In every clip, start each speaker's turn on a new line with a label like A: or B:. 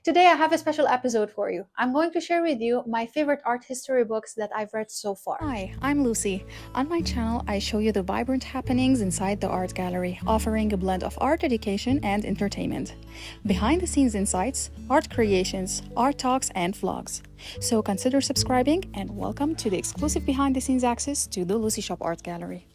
A: Today I have a special episode for you. I'm going to share with you my favorite art history books that I've read so far.
B: Hi, I'm Lucy. On my channel, I show you the vibrant happenings inside the art gallery, offering a blend of art education and entertainment. Behind the scenes insights, art creations, art talks, and vlogs. So consider subscribing and welcome to the exclusive behind the scenes access to the Lucy Shop Art Gallery.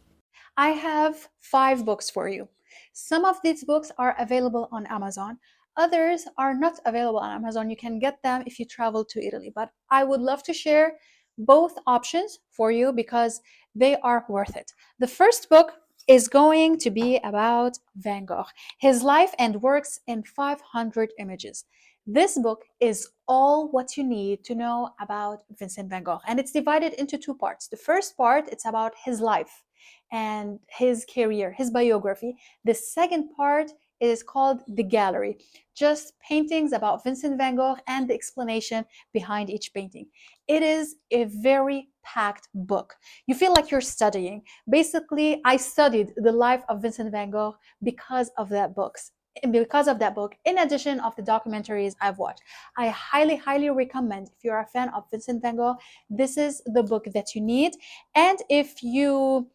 A: I have 5 books for you. Some of these books are available on Amazon. Others are not available on Amazon. You can get them if you travel to Italy. But I would love to share both options for you because they are worth it. The first book is going to be about Van Gogh, his life and works in 500 images. This book is all what you need to know about Vincent van Gogh, and it's divided into 2 parts. The first part, it's about his life and his career, his biography. The second part is called The Gallery, just paintings about Vincent van Gogh and the explanation behind each painting. It is a very packed book. You feel like you're studying. Basically, I studied the life of Vincent van Gogh because of that book, in addition of the documentaries I've watched. I highly recommend, if you're a fan of Vincent van Gogh, this is the book that you need. And if you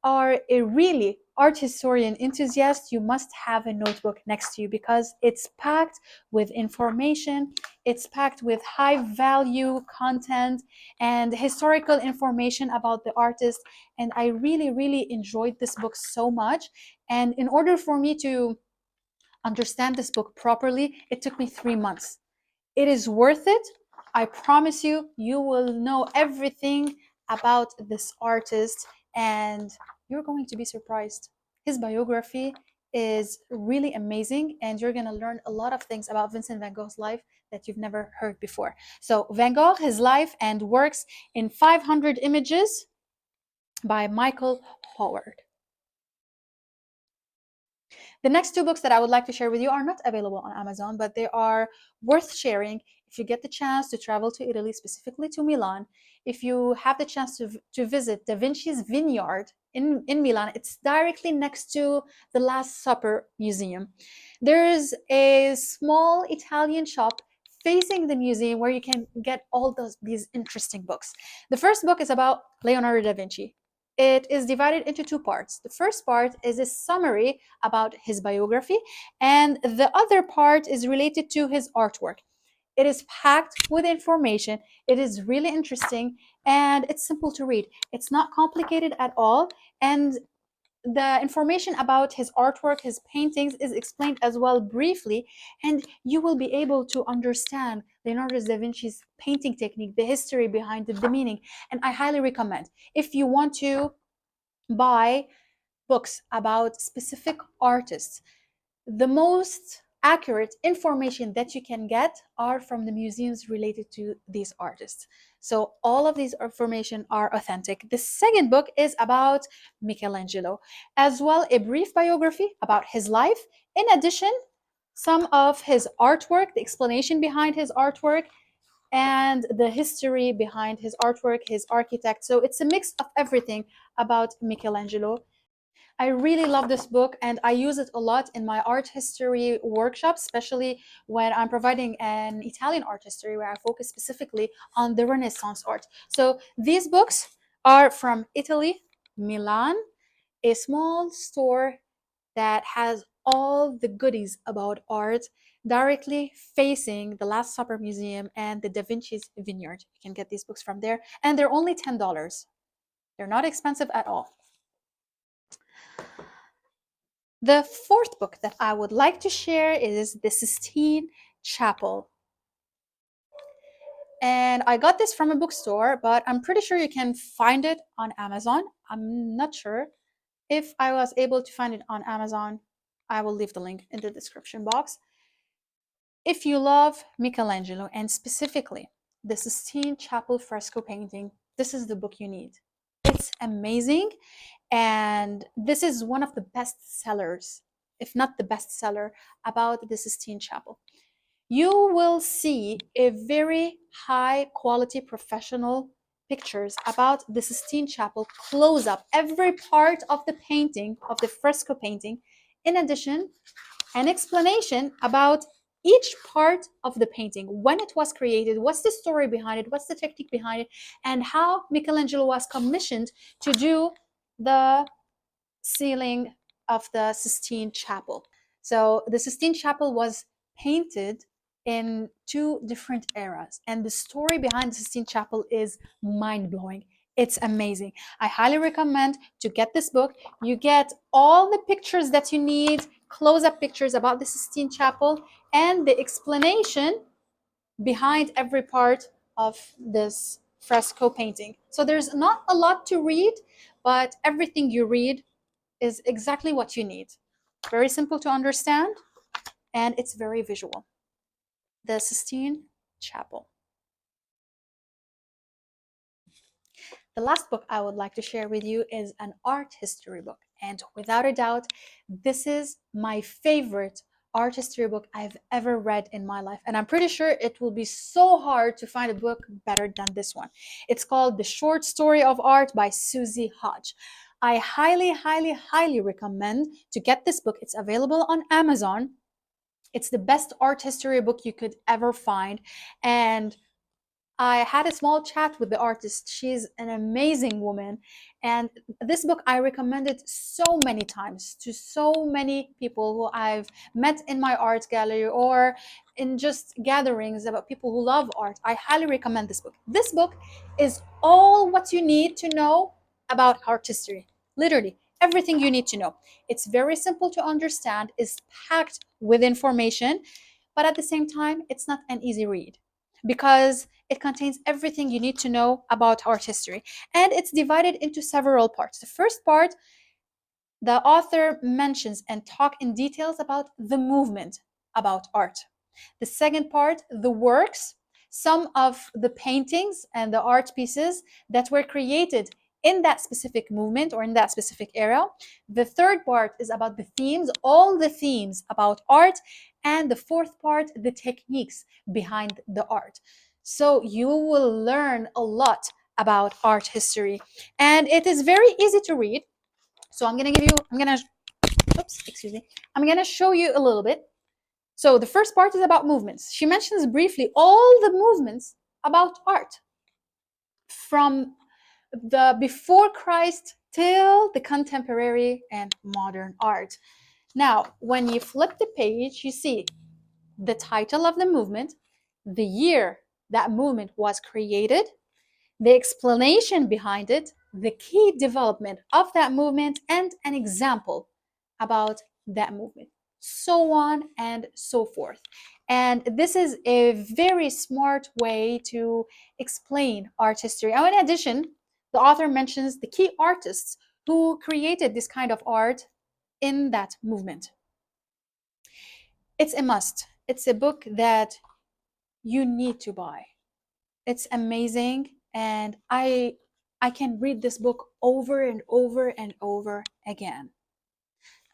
A: are a really art historian enthusiast, you must have a notebook next to you because it's packed with information, it's packed with high value content and historical information about the artist. And I really enjoyed this book so much. And in order for me to understand this book properly, it took me 3 months. It is worth it. I promise you, you will know everything about this artist and you're going to be surprised. His biography is really amazing and you're going to learn a lot of things about Vincent van Gogh's life that you've never heard before. So, Van Gogh, his life and works in 500 images by Michael Howard. The next 2 books that I would like to share with you are not available on Amazon, but they are worth sharing if you get the chance to travel to Italy, specifically to Milan. If you have the chance to visit Da Vinci's vineyard in Milan, it's directly next to the Last Supper Museum. There's a small Italian shop facing the museum where you can get all these interesting books. The first book is about Leonardo da Vinci. It is divided into 2 parts. The first part is a summary about his biography, and the other part is related to his artwork. It is packed with information. It is really interesting and it's simple to read. It's not complicated at all. And the information about his artwork, his paintings, is explained as well briefly, and you will be able to understand Leonardo da Vinci's painting technique, the history behind it, the meaning. And I highly recommend, if you want to buy books about specific artists, the most accurate information that you can get are from the museums related to these artists. So all of these information are authentic. The second book is about Michelangelo, as well a brief biography about his life. In addition, some of his artwork, the explanation behind his artwork, and the history behind his artwork, his architect. So it's a mix of everything about Michelangelo. I really love this book and I use it a lot in my art history workshops, especially when I'm providing an Italian art history where I focus specifically on the Renaissance art. So these books are from Italy, Milan, a small store that has all the goodies about art directly facing the Last Supper Museum and the Da Vinci's Vineyard. You can get these books from there and they're only $10. They're not expensive at all. The fourth book that I would like to share is The Sistine Chapel. And I got this from a bookstore, but I'm pretty sure you can find it on Amazon. I'm not sure. If I was able to find it on Amazon, I will leave the link in the description box. If you love Michelangelo and specifically the Sistine Chapel fresco painting, this is the book you need. It's amazing. And this is one of the best sellers, if not the best seller, about the Sistine Chapel. You will see a very high quality professional pictures about the Sistine Chapel, close up every part of the painting, of the fresco painting. In addition, an explanation about each part of the painting, when it was created, what's the story behind it, what's the technique behind it, and how Michelangelo was commissioned to do the ceiling of the Sistine Chapel. So the Sistine Chapel was painted in two different eras, and the story behind the Sistine Chapel is mind-blowing. It's amazing. I highly recommend to get this book. You get all the pictures that you need, close-up pictures about the Sistine Chapel, and the explanation behind every part of this fresco painting. So there's not a lot to read, but everything you read is exactly what you need. Very simple to understand, and it's very visual. The Sistine Chapel. The last book I would like to share with you is an art history book. And without a doubt, this is my favorite art history book I've ever read in my life. And I'm pretty sure it will be so hard to find a book better than this one. It's called The Short Story of Art by Susie Hodge. I highly, highly, highly recommend to get this book. It's available on Amazon. It's the best art history book you could ever find. And I had a small chat with the artist. She's an amazing woman. And this book I recommended so many times to so many people who I've met in my art gallery or in just gatherings about people who love art. I highly recommend this book. This book is all what you need to know about art history. Literally, everything you need to know. It's very simple to understand, it's packed with information, but at the same time, it's not an easy read because it contains everything you need to know about art history. And it's divided into several parts. The first part, the author mentions and talk in details about the movement about art. The second part, the works, some of the paintings and the art pieces that were created in that specific movement or in that specific era. The third part is about the themes, all the themes about art. And the fourth part, the techniques behind the art. So you will learn a lot about art history. And it is very easy to read. So I'm gonna show you a little bit. So the first part is about movements. She mentions briefly all the movements about art from the before Christ till the contemporary and modern art. Now, when you flip the page, you see the title of the movement, the year that movement was created, the explanation behind it, the key development of that movement, and an example about that movement, so on and so forth. And this is a very smart way to explain art history. And in addition, the author mentions the key artists who created this kind of art in that movement. It's a must. It's a book that you need to buy. It's amazing, and I can read this book over and over and over again.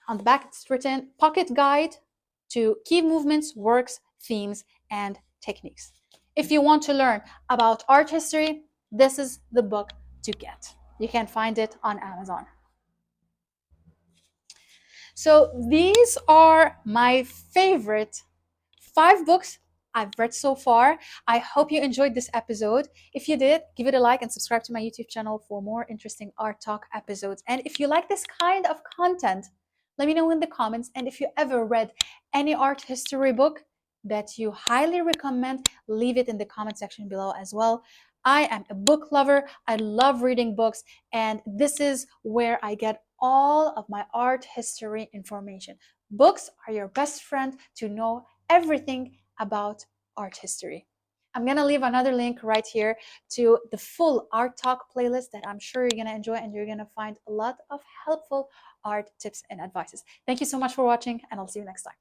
A: On the back, it's written Pocket Guide to Key Movements, Works, Themes, and Techniques. If you want to learn about art history, this is the book to get. You can find it on Amazon. So these are my favorite 5 books I've read so far. I hope you enjoyed this episode. If you did, give it a like and subscribe to my YouTube channel for more interesting art talk episodes. And if you like this kind of content, let me know in the comments. And if you ever read any art history book that you highly recommend, leave it in the comment section below as well. I am a book lover. I love reading books, and this is where I get all of my art history information. Books are your best friend to know everything about art history. I'm going to leave another link right here to the full art talk playlist that I'm sure you're going to enjoy, and you're going to find a lot of helpful art tips and advices. Thank you so much for watching, and I'll see you next time.